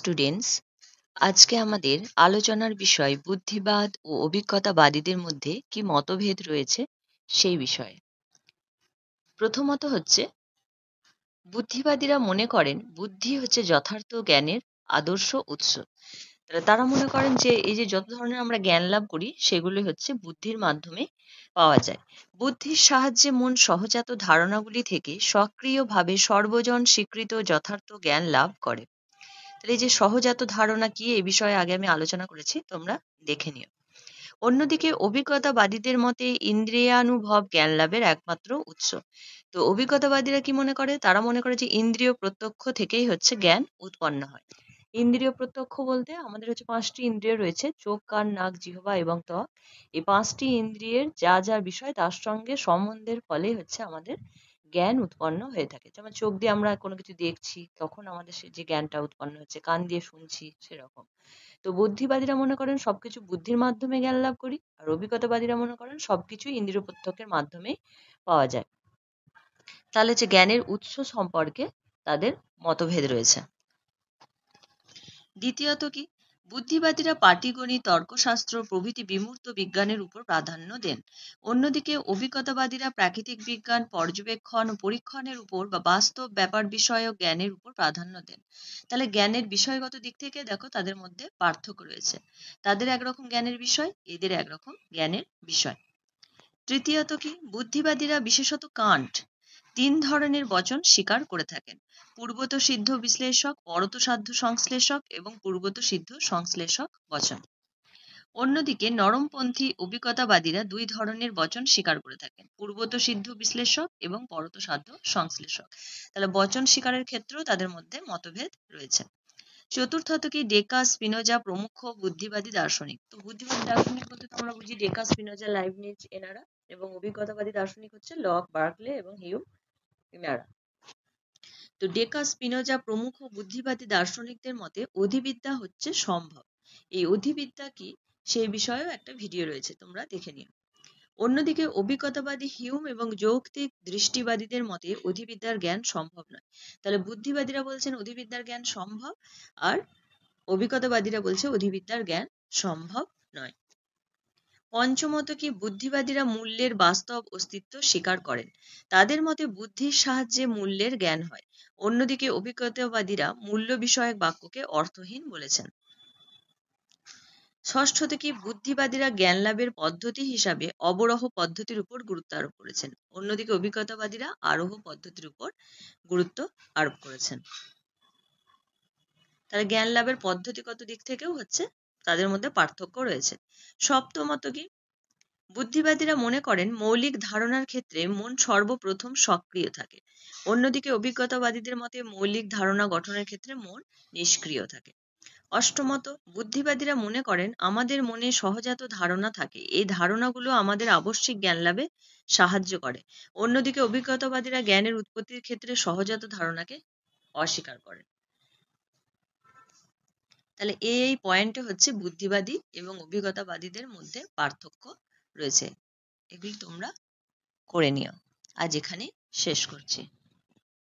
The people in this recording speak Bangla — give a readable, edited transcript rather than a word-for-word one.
স্টুডেন্টস, আজকে আমাদের আলোচনার বিষয় বুদ্ধিবাদ ও অভিজ্ঞতাবাদীদের মধ্যে কি মতভেদ রয়েছে সেই বিষয়ে। প্রথমত হচ্ছে, বুদ্ধিবাদীরা মনে করেন বুদ্ধি হচ্ছে যথার্থ জ্ঞানের আদর্শ উৎস। তারা মনে করেন যে এই যে যত ধরনের আমরা জ্ঞান লাভ করি সেগুলি হচ্ছে বুদ্ধির মাধ্যমে পাওয়া যায়। বুদ্ধির সাহায্যে মন সহজাত ধারণাগুলি থেকে সক্রিয়ভাবে সর্বজন স্বীকৃত যথার্থ জ্ঞান লাভ করে। তাহলে এই যে সহজাত ধারণা কি, এই বিষয়ে আগে আমি আলোচনা করেছি, তোমরা দেখে নিও। অন্যদিকে অভিজ্ঞতাবাদীদের মতে ইন্দ্রিয়ানুভব জ্ঞান লাভের একমাত্র উৎস। তো অভিজ্ঞতাবাদীরা কি মনে করে? তারা মনে করে যে ইন্দ্রিয় প্রত্যক্ষ থেকেই হচ্ছে জ্ঞান উৎপন্ন হয়। ইন্দ্রিয় প্রত্যক্ষ বলতে আমাদের হচ্ছে 5টি ইন্দ্রিয় রয়েছে: চোখ, কান, নাক, জিহ্বা এবং ত্বক। এই 5টি ইন্দ্রিয়ের যা যা বিষয় তার সঙ্গে সম্বন্ধের ফলে হচ্ছে আমাদের জ্ঞান উৎপন্ন হয়ে থাকে। যেমন চোখ দিয়ে আমরা কোনো কিছু দেখছি, তখন আমাদের সে যে জ্ঞানটা উৎপন্ন হচ্ছে, কান দিয়ে শুনছি সেরকম। তো বুদ্ধিবাদীরা মনে করেন সবকিছু বুদ্ধির মাধ্যমে জ্ঞান লাভ করি, আর অভিজ্ঞতাবাদীরা মনে করেন সবকিছুই ইন্দ্রিয় প্রত্যক্ষের মাধ্যমেই পাওয়া যায়। তাহলে যে জ্ঞানের উৎস সম্পর্কে তাদের মতভেদ রয়েছে। দ্বিতীয়ত কি, বুদ্ধিবাদীরা পাটিগণিত, তর্কশাস্ত্র প্রভৃতি বিমূর্ত বিজ্ঞানের উপর প্রাধান্য দেন। অন্যদিকে অভিজ্ঞতাবাদীরা প্রাকৃতিক বিজ্ঞান, পর্যবেক্ষণ ও পরীক্ষণের উপর বা বাস্তব ব্যাপার বিষয়ক জ্ঞানের উপর প্রাধান্য দেন। তাহলে জ্ঞানের বিষয়গত দিক থেকে দেখো তাদের মধ্যে পার্থক্য রয়েছে। তাদের একরকম জ্ঞানের বিষয়, এদের একরকম জ্ঞানের বিষয়। তৃতীয়ত কি, বুদ্ধিবাদীরা বিশেষত কান্ট 3 ধরনের বচন স্বীকার করে থাকেন: পূর্বত সিদ্ধ বিশ্লেষক, পরত সাধ্য সংশ্লেষক এবং পূর্বত সিদ্ধ সংশ্লেষক বচন। অন্যদিকে নরমপন্থী অভিজ্ঞতাবাদীরা 2 ধরনের বচন স্বীকার করে থাকেন: পূর্বত সিদ্ধ বিশ্লেষক এবং পরত সাধ্য সংশ্লেষক। তাহলে বচন স্বীকারের ক্ষেত্রেও তাদের মধ্যে মতভেদ রয়েছে। চতুর্থত কি, ডেকা, স্পিনোজা প্রমুখ বুদ্ধিবাদী দার্শনিক। তো বুদ্ধিবাদী দার্শনিক বলতে আমরা বুঝি ডেকা, স্পিনোজা, লাইবনিজ এনারা, এবং অভিজ্ঞতাবাদী দার্শনিক হচ্ছে লক, বার্কলে এবং হিউম এনারা। তো ডেকা, স্পিনোজা প্রমুখ বুদ্ধিবাদী দার্শনিকদের মতে অধিবিদ্যা হচ্ছে সম্ভব। এই অধিবিদ্যা কি সেই বিষয়েও একটা ভিডিও রয়েছে, তোমরা দেখে নিও। অন্যদিকে অভিজ্ঞতাবাদী হিউম এবং যৌক্তিক দৃষ্টিবাদীদের মতে অধিবিদ্যার জ্ঞান সম্ভব নয়। তাহলে বুদ্ধিবাদীরা বলছেন অধিবিদ্যার জ্ঞান সম্ভব, আর অভিজ্ঞতাবাদীরা বলছে অধিবিদ্যার জ্ঞান সম্ভব নয়। পঞ্চমত কি, বুদ্ধিবাদীরা মূল্যের বাস্তব অস্তিত্ব স্বীকার করেন। তাদের মতে বুদ্ধির সাহায্যে মূল্যের জ্ঞান হয়। অন্যদিকে অভিজ্ঞতাবাদীরা মূল্য বিষয়ক বাক্যকে অর্থহীন বলেছেন। ষষ্ঠত কি, বুদ্ধিবাদীরা জ্ঞান লাভের পদ্ধতি হিসাবে অবরোহ পদ্ধতির উপর গুরুত্ব আরোপ করেছেন। অন্যদিকে অভিজ্ঞতাবাদীরা আরোহ পদ্ধতির উপর গুরুত্ব আরোপ করেছেন। তাহলে জ্ঞান লাভের পদ্ধতিগত দিক থেকেও হচ্ছে তাদের মধ্যে পার্থক্য রয়েছে। সপ্তমত কি, বুদ্ধিবাদীরা মনে করেন মৌলিক ধারণার ক্ষেত্রে মন সর্বপ্রথম সক্রিয় থাকে। অন্যদিকে অভিজ্ঞতাবাদীদের মতে মৌলিক ধারণা গঠনের ক্ষেত্রে মন নিষ্ক্রিয় থাকে। অষ্টমত, বুদ্ধিবাদীরা মনে করেন আমাদের মনে সহজাত ধারণা থাকে, এই ধারণাগুলো আমাদের আবশ্যিক জ্ঞান লাভে সাহায্য করে। অন্যদিকে অভিজ্ঞতাবাদীরা জ্ঞানের উৎপত্তির ক্ষেত্রে সহজাত ধারণাকে অস্বীকার করেন। তাহলে এই পয়েন্টে হচ্ছে বুদ্ধিবাদী এবং অভিজ্ঞতাবাদীদের মধ্যে পার্থক্য রয়েছে। এগুলি তোমরা করে নিও। আজ এখানে শেষ করছি।